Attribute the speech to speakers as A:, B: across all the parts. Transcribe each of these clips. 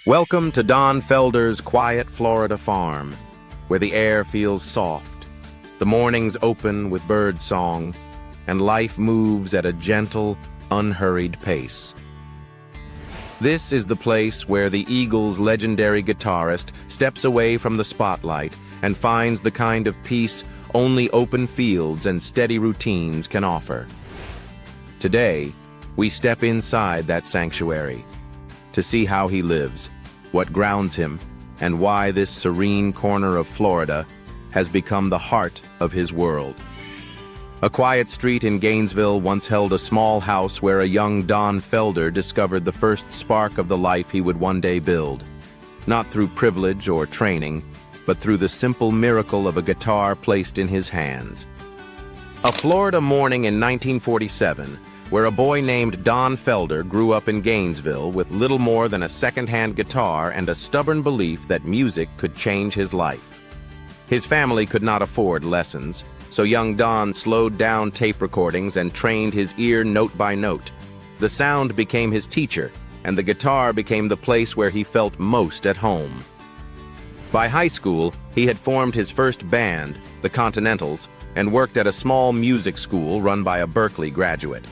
A: Welcome to Don Felder's quiet Florida farm, where the air feels soft, the mornings open with bird song, and life moves at a gentle, unhurried pace. This is the place where the Eagles' legendary guitarist steps away from the spotlight and finds the kind of peace only open fields and steady routines can offer. Today, we step inside that sanctuary to see how he lives, what grounds him, and why this serene corner of Florida has become the heart of his world. A quiet street in Gainesville once held a small house where a young Don Felder discovered the first spark of the life he would one day build, not through privilege or training, but through the simple miracle of a guitar placed in his hands. A Florida morning in 1947, where a boy named Don Felder grew up in Gainesville with little more than a second-hand guitar and a stubborn belief that music could change his life. His family could not afford lessons, so young Don slowed down tape recordings and trained his ear note by note. The sound became his teacher, and the guitar became the place where he felt most at home. By high school, he had formed his first band, the Continentals, and worked at a small music school run by a Berkeley graduate.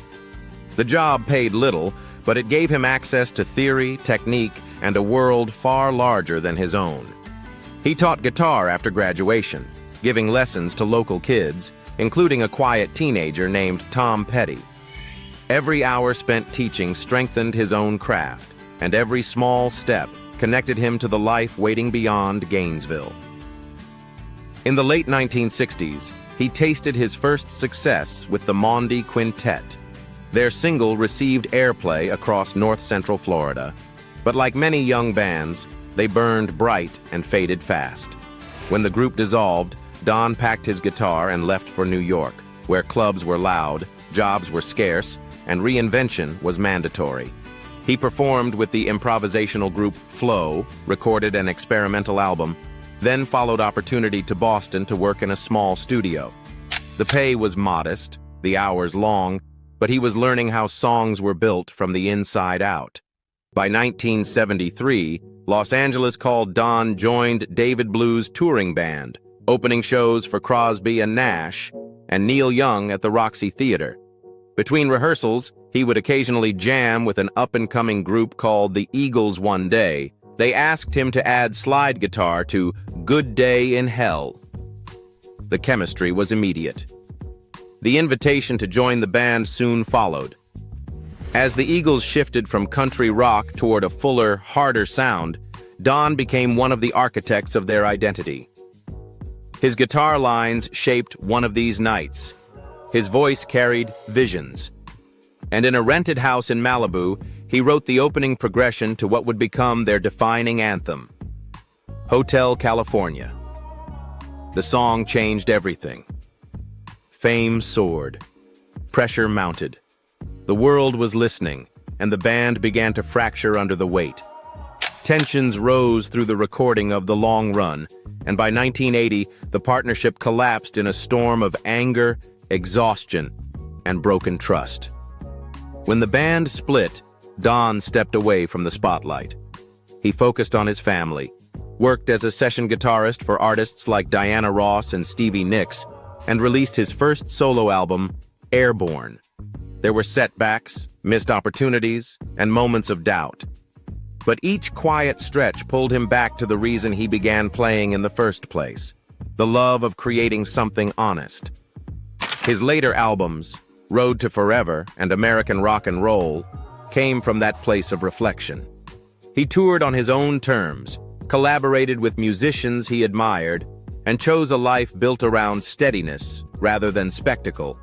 A: The job paid little, but it gave him access to theory, technique, and a world far larger than his own. He taught guitar after graduation, giving lessons to local kids, including a quiet teenager named Tom Petty. Every hour spent teaching strengthened his own craft, and every small step connected him to the life waiting beyond Gainesville. In the late 1960s, he tasted his first success with the Monday Quintet. Their single received airplay across north-central Florida, but like many young bands, they burned bright and faded fast. When the group dissolved, Don packed his guitar and left for New York, where clubs were loud, jobs were scarce, and reinvention was mandatory. He performed with the improvisational group Flow, recorded an experimental album, then followed opportunity to Boston to work in a small studio. The pay was modest, the hours long, but he was learning how songs were built from the inside out. By 1973, Los Angeles called Don joined David Blue's touring band, opening shows for Crosby and Nash, and Neil Young at the Roxy Theater. Between rehearsals, he would occasionally jam with an up-and-coming group called the Eagles one day. They asked him to add slide guitar to Good Day in Hell. The chemistry was immediate. The invitation to join the band soon followed. As the Eagles shifted from country rock toward a fuller, harder sound, Don became one of the architects of their identity. His guitar lines shaped one of these nights. His voice carried visions. And in a rented house in Malibu, he wrote the opening progression to what would become their defining anthem, Hotel California. The song changed everything. Fame soared. Pressure mounted. The world was listening, and the band began to fracture under the weight. Tensions rose through the recording of The Long Run, and by 1980, the partnership collapsed in a storm of anger, exhaustion, and broken trust. When the band split, Don stepped away from the spotlight. He focused on his family, worked as a session guitarist for artists like Diana Ross and Stevie Nicks, and released his first solo album, Airborne. There were setbacks, missed opportunities, and moments of doubt. But each quiet stretch pulled him back to the reason he began playing in the first place, the love of creating something honest. His later albums, Road to Forever and American Rock and Roll, came from that place of reflection. He toured on his own terms, collaborated with musicians he admired, and chose a life built around steadiness rather than spectacle.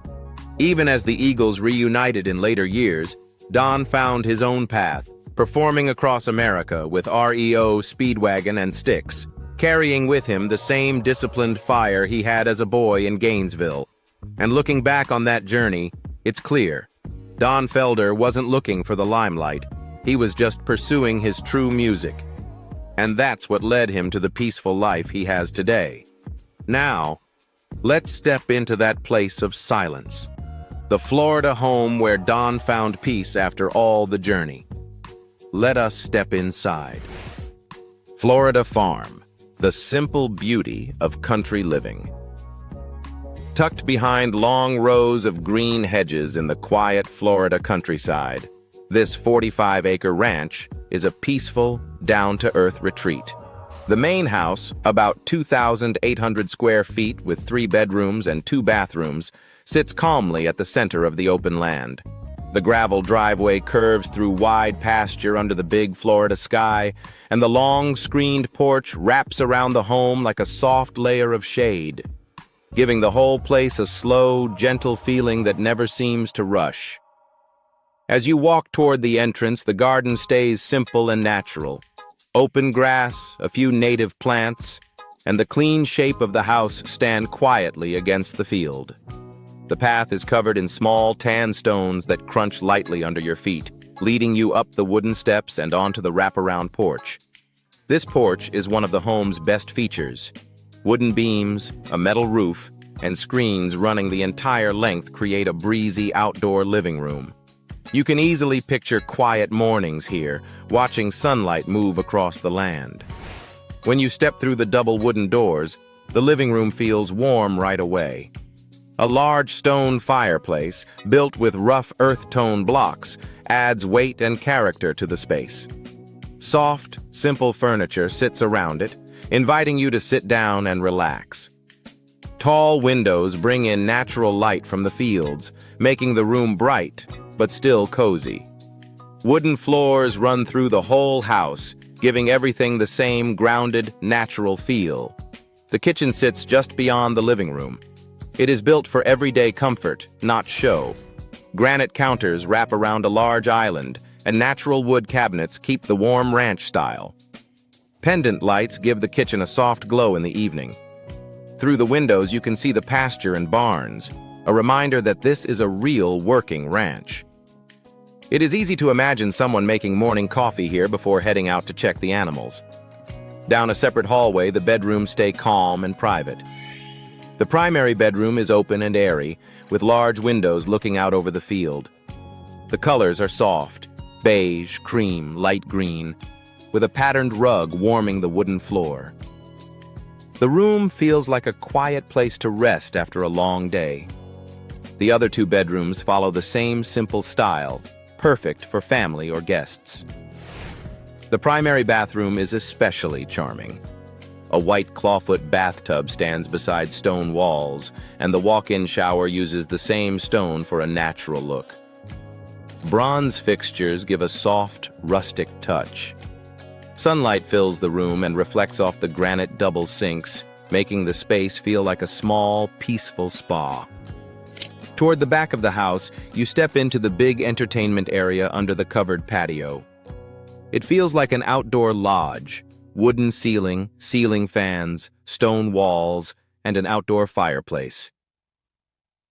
A: Even as the Eagles reunited in later years, Don found his own path, performing across America with REO, Speedwagon, and Styx, carrying with him the same disciplined fire he had as a boy in Gainesville. And looking back on that journey, it's clear, Don Felder wasn't looking for the limelight. He was just pursuing his true music. And that's what led him to the peaceful life he has today. Now, let's step into that place of silence, the Florida home where Don found peace after all the journey. Let us step inside. Florida Farm, the simple beauty of country living. Tucked behind long rows of green hedges in the quiet Florida countryside, this 45-acre ranch is a peaceful, down-to-earth retreat. The main house, about 2,800 square feet with 3 bedrooms and 2 bathrooms, sits calmly at the center of the open land. The gravel driveway curves through wide pasture under the big Florida sky, and the long, screened porch wraps around the home like a soft layer of shade, giving the whole place a slow, gentle feeling that never seems to rush. As you walk toward the entrance, the garden stays simple and natural. Open grass, a few native plants, and the clean shape of the house stand quietly against the field. The path is covered in small tan stones that crunch lightly under your feet, leading you up the wooden steps and onto the wraparound porch. This porch is one of the home's best features. Wooden beams, a metal roof, and screens running the entire length create a breezy outdoor living room. You can easily picture quiet mornings here, watching sunlight move across the land. When you step through the double wooden doors, the living room feels warm right away. A large stone fireplace, built with rough earth-tone blocks, adds weight and character to the space. Soft, simple furniture sits around it, inviting you to sit down and relax. Tall windows bring in natural light from the fields, making the room bright, but still cozy. Wooden floors run through the whole house, giving everything the same grounded, natural feel. The kitchen sits just beyond the living room. It is built for everyday comfort, not show. Granite counters wrap around a large island, and natural wood cabinets keep the warm ranch style. Pendant lights give the kitchen a soft glow in the evening. Through the windows you can see the pasture and barns, a reminder that this is a real working ranch. It is easy to imagine someone making morning coffee here before heading out to check the animals. Down a separate hallway, the bedrooms stay calm and private. The primary bedroom is open and airy, with large windows looking out over the field. The colors are soft, beige, cream, light green, with a patterned rug warming the wooden floor. The room feels like a quiet place to rest after a long day. The other 2 bedrooms follow the same simple style, perfect for family or guests. The primary bathroom is especially charming. A white clawfoot bathtub stands beside stone walls, and the walk-in shower uses the same stone for a natural look. Bronze fixtures give a soft, rustic touch. Sunlight fills the room and reflects off the granite double sinks, making the space feel like a small, peaceful spa. Toward the back of the house, you step into the big entertainment area under the covered patio. It feels like an outdoor lodge. Wooden ceiling, ceiling fans, stone walls, and an outdoor fireplace.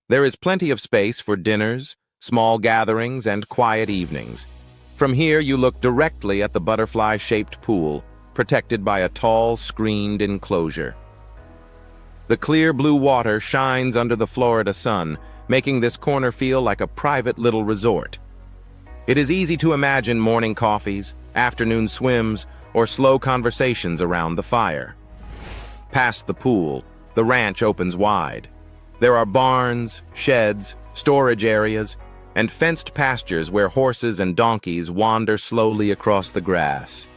A: There is plenty of space for dinners, small gatherings, and quiet evenings. From here you look directly at the butterfly-shaped pool, protected by a tall, screened enclosure. The clear blue water shines under the Florida sun, making this corner feel like a private little resort. It is easy to imagine morning coffees, afternoon swims, or slow conversations around the fire. Past the pool, the ranch opens wide. There are barns, sheds, storage areas, and fenced pastures where horses and donkeys wander slowly across the grass.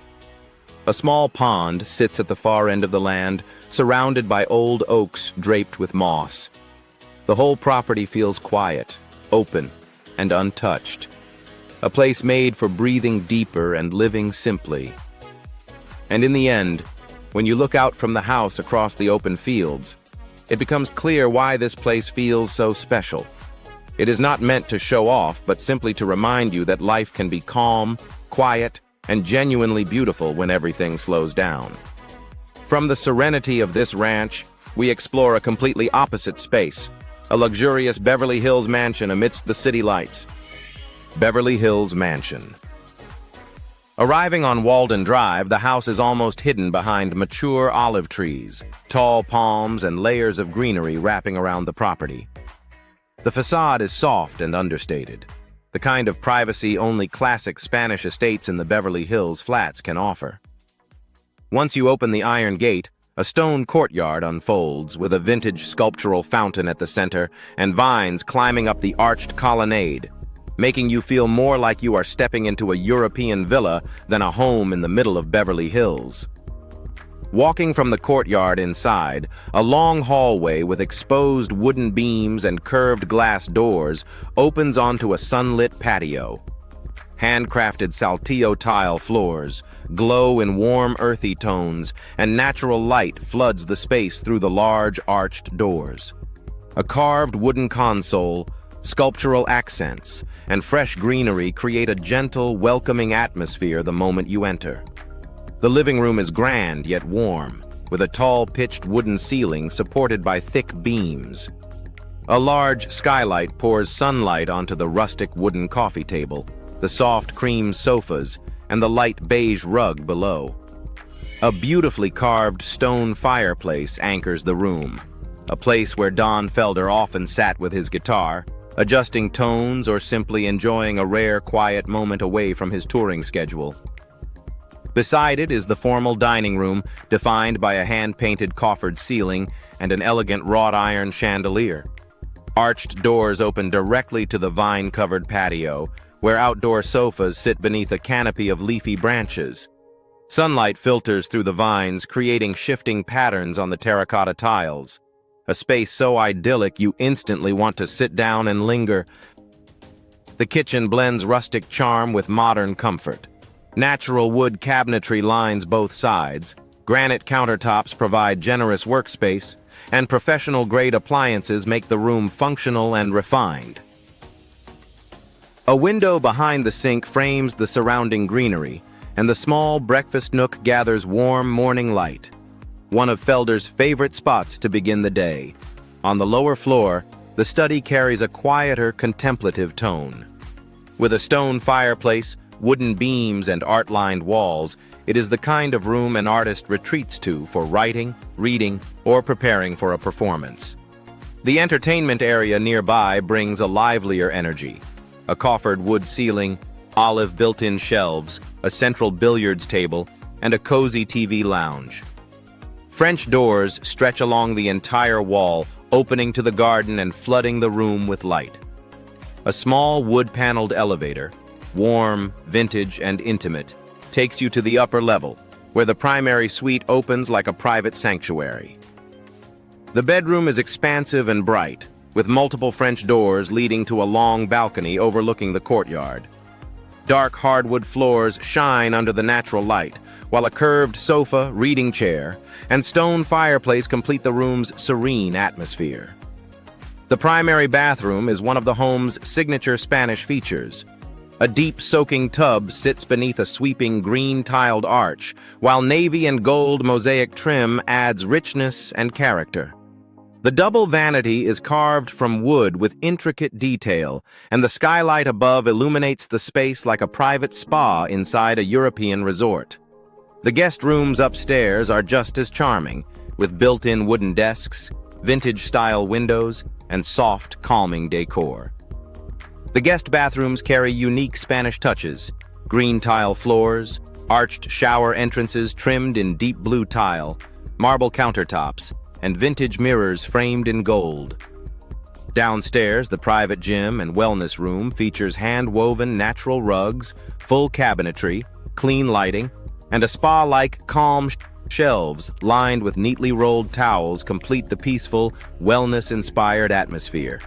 A: A small pond sits at the far end of the land, surrounded by old oaks draped with moss. The whole property feels quiet, open, and untouched. A place made for breathing deeper and living simply. And in the end, when you look out from the house across the open fields, it becomes clear why this place feels so special. It is not meant to show off, but simply to remind you that life can be calm, quiet, and genuinely beautiful when everything slows down. From the serenity of this ranch, we explore a completely opposite space, a luxurious Beverly Hills mansion amidst the city lights. Beverly Hills Mansion. Arriving on Walden Drive, the house is almost hidden behind mature olive trees, tall palms, and layers of greenery wrapping around the property. The facade is soft and understated, the kind of privacy only classic Spanish estates in the Beverly Hills flats can offer. Once you open the iron gate, a stone courtyard unfolds with a vintage sculptural fountain at the center and vines climbing up the arched colonnade, making you feel more like you are stepping into a European villa than a home in the middle of Beverly Hills. Walking from the courtyard inside, a long hallway with exposed wooden beams and curved glass doors opens onto a sunlit patio. Handcrafted saltillo tile floors glow in warm earthy tones, and natural light floods the space through the large arched doors. A carved wooden console, sculptural accents, and fresh greenery create a gentle, welcoming atmosphere the moment you enter. The living room is grand yet warm, with a tall pitched wooden ceiling supported by thick beams. A large skylight pours sunlight onto the rustic wooden coffee table, the soft cream sofas, and the light beige rug below. A beautifully carved stone fireplace anchors the room, a place where Don Felder often sat with his guitar, adjusting tones or simply enjoying a rare quiet moment away from his touring schedule. Beside it is the formal dining room, defined by a hand-painted coffered ceiling and an elegant wrought iron chandelier. Arched doors open directly to the vine-covered patio, where outdoor sofas sit beneath a canopy of leafy branches. Sunlight filters through the vines, creating shifting patterns on the terracotta tiles. A space so idyllic you instantly want to sit down and linger. The kitchen blends rustic charm with modern comfort. Natural wood cabinetry lines both sides, granite countertops provide generous workspace, and professional-grade appliances make the room functional and refined. A window behind the sink frames the surrounding greenery, and the small breakfast nook gathers warm morning light. One of Felder's favorite spots to begin the day. On the lower floor, the study carries a quieter, contemplative tone. With a stone fireplace, wooden beams, and art-lined walls, it is the kind of room an artist retreats to for writing, reading, or preparing for a performance. The entertainment area nearby brings a livelier energy. A coffered wood ceiling, olive built-in shelves, a central billiards table, and a cozy TV lounge. French doors stretch along the entire wall, opening to the garden and flooding the room with light. A small wood-paneled elevator, warm, vintage, and intimate, takes you to the upper level, where the primary suite opens like a private sanctuary. The bedroom is expansive and bright, with multiple French doors leading to a long balcony overlooking the courtyard. Dark hardwood floors shine under the natural light, while a curved sofa, reading chair, and stone fireplace complete the room's serene atmosphere. The primary bathroom is one of the home's signature Spanish features. A deep soaking tub sits beneath a sweeping green-tiled arch, while navy and gold mosaic trim adds richness and character. The double vanity is carved from wood with intricate detail, and the skylight above illuminates the space like a private spa inside a European resort. The guest rooms upstairs are just as charming, with built-in wooden desks, vintage-style windows, and soft, calming decor. The guest bathrooms carry unique Spanish touches: green tile floors, arched shower entrances trimmed in deep blue tile, marble countertops, and vintage mirrors framed in gold. Downstairs, the private gym and wellness room features hand-woven natural rugs, full cabinetry, clean lighting, and a spa-like calm shelves lined with neatly rolled towels complete the peaceful, wellness-inspired atmosphere.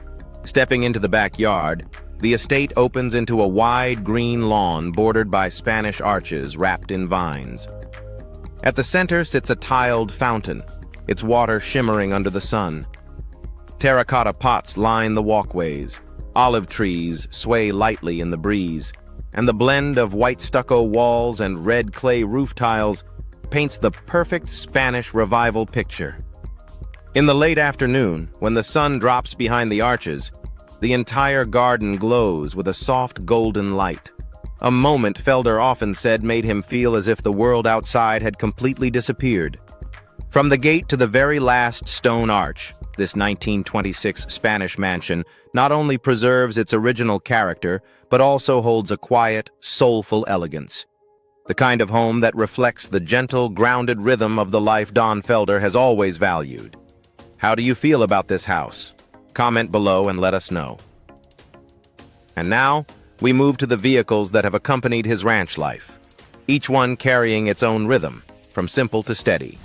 A: Stepping into the backyard, the estate opens into a wide green lawn bordered by Spanish arches wrapped in vines. At the center sits a tiled fountain, its water shimmering under the sun. Terracotta pots line the walkways, olive trees sway lightly in the breeze, and the blend of white stucco walls and red clay roof tiles paints the perfect Spanish revival picture. In the late afternoon, when the sun drops behind the arches, the entire garden glows with a soft golden light. A moment Felder often said made him feel as if the world outside had completely disappeared. From the gate to the very last stone arch, this 1926 Spanish mansion not only preserves its original character, but also holds a quiet, soulful elegance. the kind of home that reflects the gentle, grounded rhythm of the life Don Felder has always valued. How do you feel about this house? Comment below and let us know. And now, we move to the vehicles that have accompanied his ranch life, each one carrying its own rhythm, from simple to steady.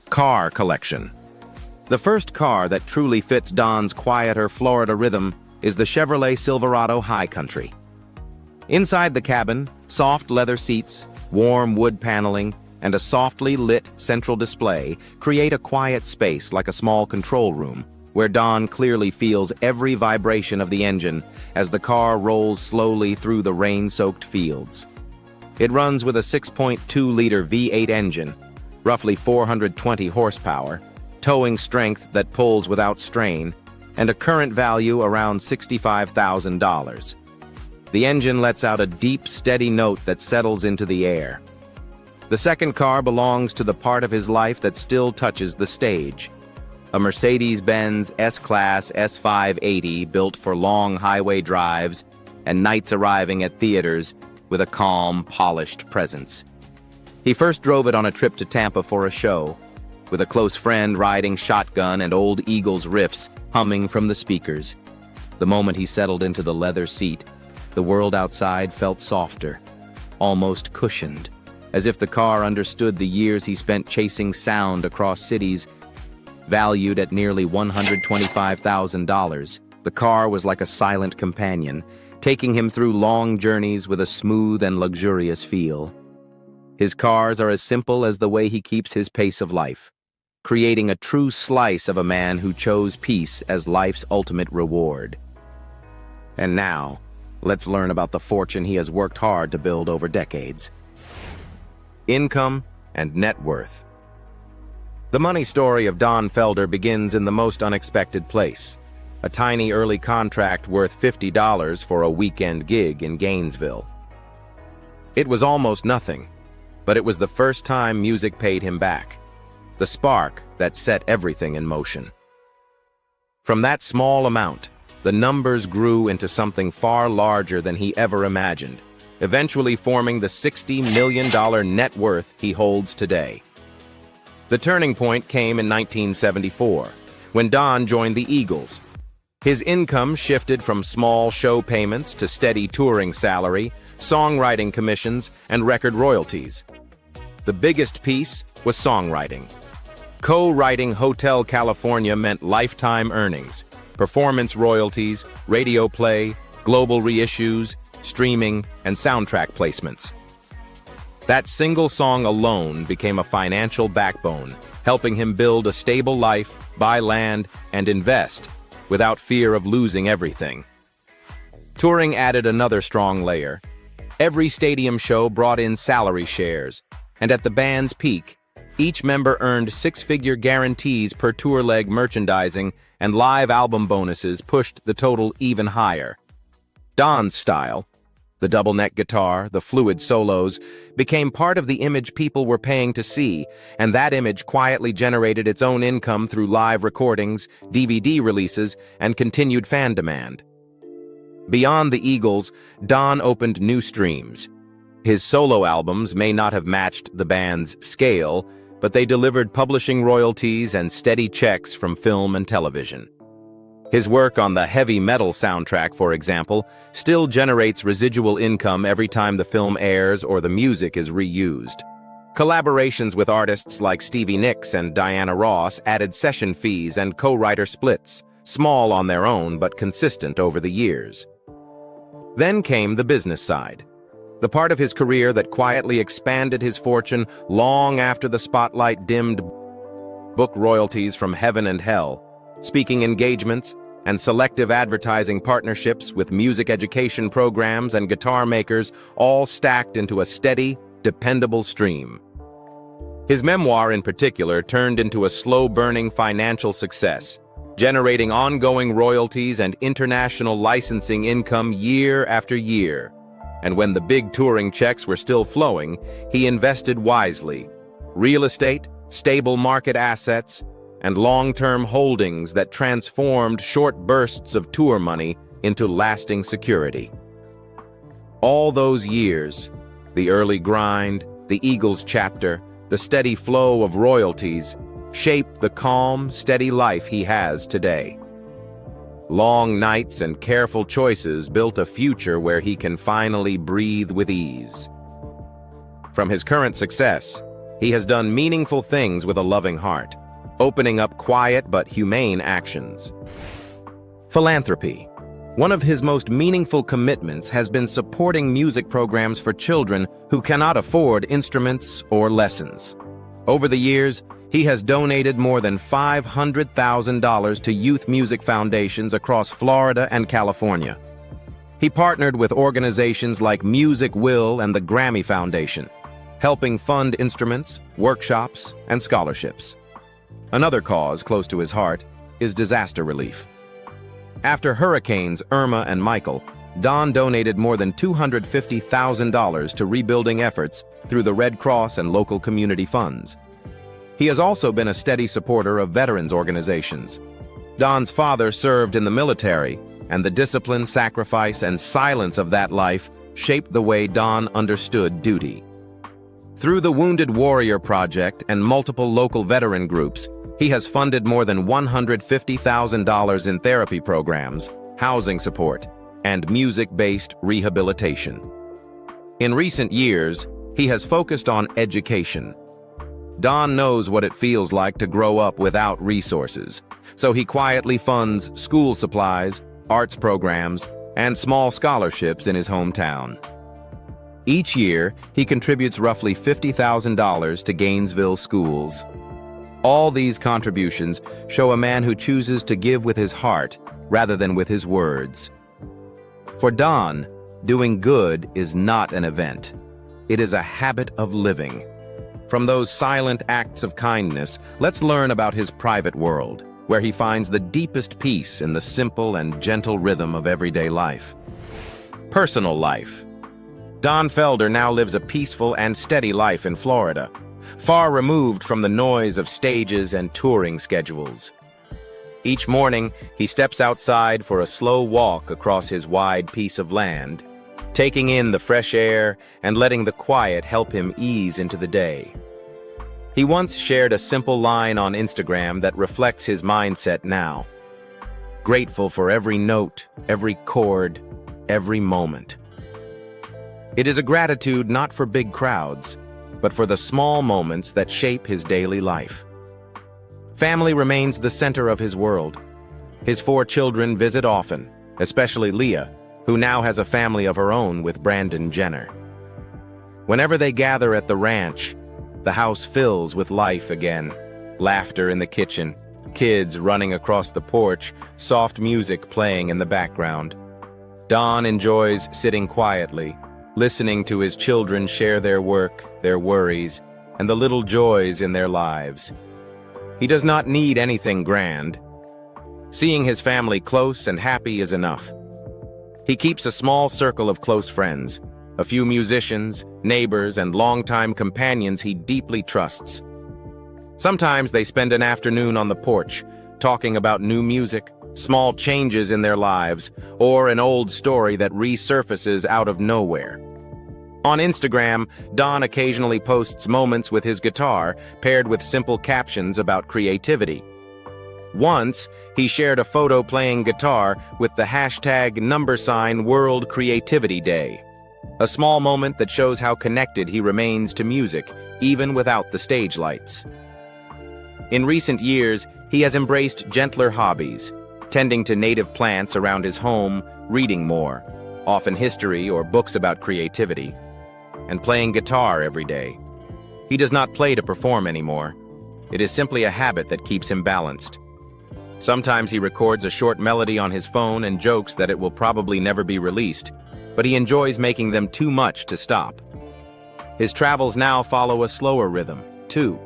A: Car collection. The first car that truly fits Don's quieter Florida rhythm is the Chevrolet Silverado High Country. Inside the cabin, soft leather seats, warm wood paneling, and a softly lit central display create a quiet space like a small control room, where Don clearly feels every vibration of the engine as the car rolls slowly through the rain-soaked fields. It runs with a 6.2-liter V8 engine, roughly 420 horsepower, towing strength that pulls without strain, and a current value around $65,000. The engine lets out a deep, steady note that settles into the air. The second car belongs to the part of his life that still touches the stage. A Mercedes-Benz S-Class S580 built for long highway drives and nights arriving at theaters with a calm, polished presence. He first drove it on a trip to Tampa for a show, with a close friend riding shotgun and old Eagles riffs humming from the speakers. The moment he settled into the leather seat, the world outside felt softer, almost cushioned, as if the car understood the years he spent chasing sound across cities. Valued at nearly $125,000, the car was like a silent companion, taking him through long journeys with a smooth and luxurious feel. His cars are as simple as the way he keeps his pace of life, creating a true slice of a man who chose peace as life's ultimate reward. And now, let's learn about the fortune he has worked hard to build over decades. Income and net worth. The money story of Don Felder begins in the most unexpected place, a tiny early contract worth $50 for a weekend gig in Gainesville. It was almost nothing, but it was the first time music paid him back, the spark that set everything in motion. From that small amount, the numbers grew into something far larger than he ever imagined, eventually forming the $60 million net worth he holds today. The turning point came in 1974, when Don joined the Eagles. His income shifted from small show payments to steady touring salary, songwriting commissions, and record royalties. The biggest piece was songwriting. Co-writing Hotel California meant lifetime earnings, performance royalties, radio play, global reissues, streaming, and soundtrack placements. That single song alone became a financial backbone, helping him build a stable life, buy land, and invest without fear of losing everything. Touring added another strong layer. Every stadium show brought in salary shares, and at the band's peak, each member earned six-figure guarantees per tour leg merchandising, and live album bonuses pushed the total even higher. Don's style, the double-neck guitar, the fluid solos, became part of the image people were paying to see, and that image quietly generated its own income through live recordings, DVD releases, and continued fan demand. Beyond the Eagles, Don opened new streams. His solo albums may not have matched the band's scale, but they delivered publishing royalties and steady checks from film and television. His work on the heavy metal soundtrack, for example, still generates residual income every time the film airs or the music is reused. Collaborations with artists like Stevie Nicks and Diana Ross added session fees and co-writer splits, small on their own but consistent over the years. Then came the business side, the part of his career that quietly expanded his fortune long after the spotlight dimmed. Book royalties from heaven and hell, speaking engagements, and selective advertising partnerships with music education programs and guitar makers all stacked into a steady, dependable stream. His memoir in particular turned into a slow-burning financial success, generating ongoing royalties and international licensing income year after year. And when the big touring checks were still flowing, he invested wisely. Real estate, stable market assets, and long-term holdings that transformed short bursts of tour money into lasting security. All those years, The early grind, the Eagles chapter, the steady flow of royalties shaped the calm, steady life he has today. Long nights and careful choices built a future where he can finally breathe with ease. From his current success, he has done meaningful things with a loving heart, opening up quiet but humane actions. Philanthropy. One of his most meaningful commitments has been supporting music programs for children who cannot afford instruments or lessons. Over the years, he has donated more than $500,000 to youth music foundations across Florida and California. He partnered with organizations like Music Will and the Grammy Foundation, helping fund instruments, workshops, and scholarships. Another cause close to his heart is disaster relief. After hurricanes Irma and Michael, Don donated more than $250,000 to rebuilding efforts through the Red Cross and local community funds. He has also been a steady supporter of veterans organizations. Don's father served in the military, and the discipline, sacrifice, and silence of that life shaped the way Don understood duty. Through the Wounded Warrior Project and multiple local veteran groups, he has funded more than $150,000 in therapy programs, housing support, and music-based rehabilitation. In recent years, he has focused on education. Don knows what it feels like to grow up without resources, so he quietly funds school supplies, arts programs, and small scholarships in his hometown. Each year, he contributes roughly $50,000 to Gainesville schools. All these contributions show a man who chooses to give with his heart rather than with his words. For Don, doing good is not an event. It is a habit of living. From those silent acts of kindness, let's learn about his private world, where he finds the deepest peace in the simple and gentle rhythm of everyday life. Personal life. Don Felder now lives a peaceful and steady life in Florida, far removed from the noise of stages and touring schedules. Each morning, he steps outside for a slow walk across his wide piece of land, taking in the fresh air and letting the quiet help him ease into the day. He once shared a simple line on Instagram that reflects his mindset now. Grateful for every note, every chord, every moment. It is a gratitude not for big crowds, but for the small moments that shape his daily life. Family remains the center of his world. His 4 children visit often, especially Leah, who now has a family of her own with Brandon Jenner. Whenever they gather at the ranch, the house fills with life again. Laughter in the kitchen, kids running across the porch, soft music playing in the background. Don enjoys sitting quietly, listening to his children share their work, their worries, and the little joys in their lives. He does not need anything grand. Seeing his family close and happy is enough. He keeps a small circle of close friends, a few musicians, neighbors, and longtime companions he deeply trusts. Sometimes they spend an afternoon on the porch, talking about new music, small changes in their lives, or an old story that resurfaces out of nowhere. On Instagram, Don occasionally posts moments with his guitar, paired with simple captions about creativity. Once, he shared a photo playing guitar with the hashtag World Creativity Day, a small moment that shows how connected he remains to music, even without the stage lights. In recent years, he has embraced gentler hobbies, tending to native plants around his home, reading more, often history or books about creativity, and playing guitar every day. He does not play to perform anymore. It is simply a habit that keeps him balanced. Sometimes he records a short melody on his phone and jokes that it will probably never be released, but he enjoys making them too much to stop. His travels now follow a slower rhythm, too,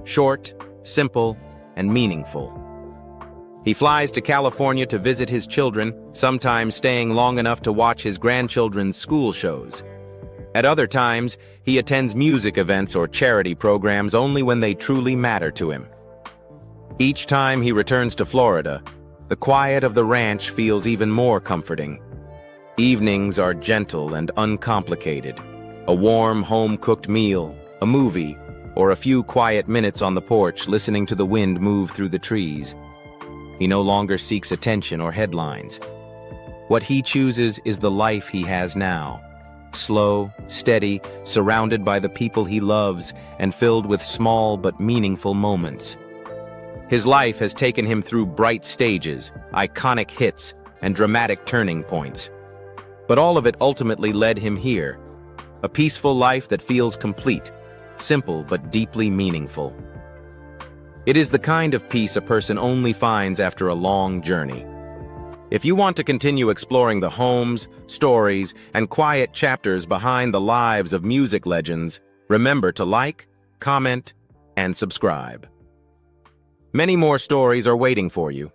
A: short, simple, and meaningful. He flies to California to visit his children, sometimes staying long enough to watch his grandchildren's school shows. At other times, he attends music events or charity programs only when they truly matter to him. Each time he returns to Florida, the quiet of the ranch feels even more comforting. Evenings are gentle and uncomplicated, A warm, home-cooked meal, a movie, or a few quiet minutes on the porch listening to the wind move through the trees. He no longer seeks attention or headlines. What he chooses is the life he has now. Slow, steady, surrounded by the people he loves, and filled with small but meaningful moments. His life has taken him through bright stages, iconic hits, and dramatic turning points. But all of it ultimately led him here. A peaceful life that feels complete, simple but deeply meaningful. It is the kind of peace a person only finds after a long journey. If you want to continue exploring the homes, stories, and quiet chapters behind the lives of music legends, remember to like, comment, and subscribe. Many more stories are waiting for you.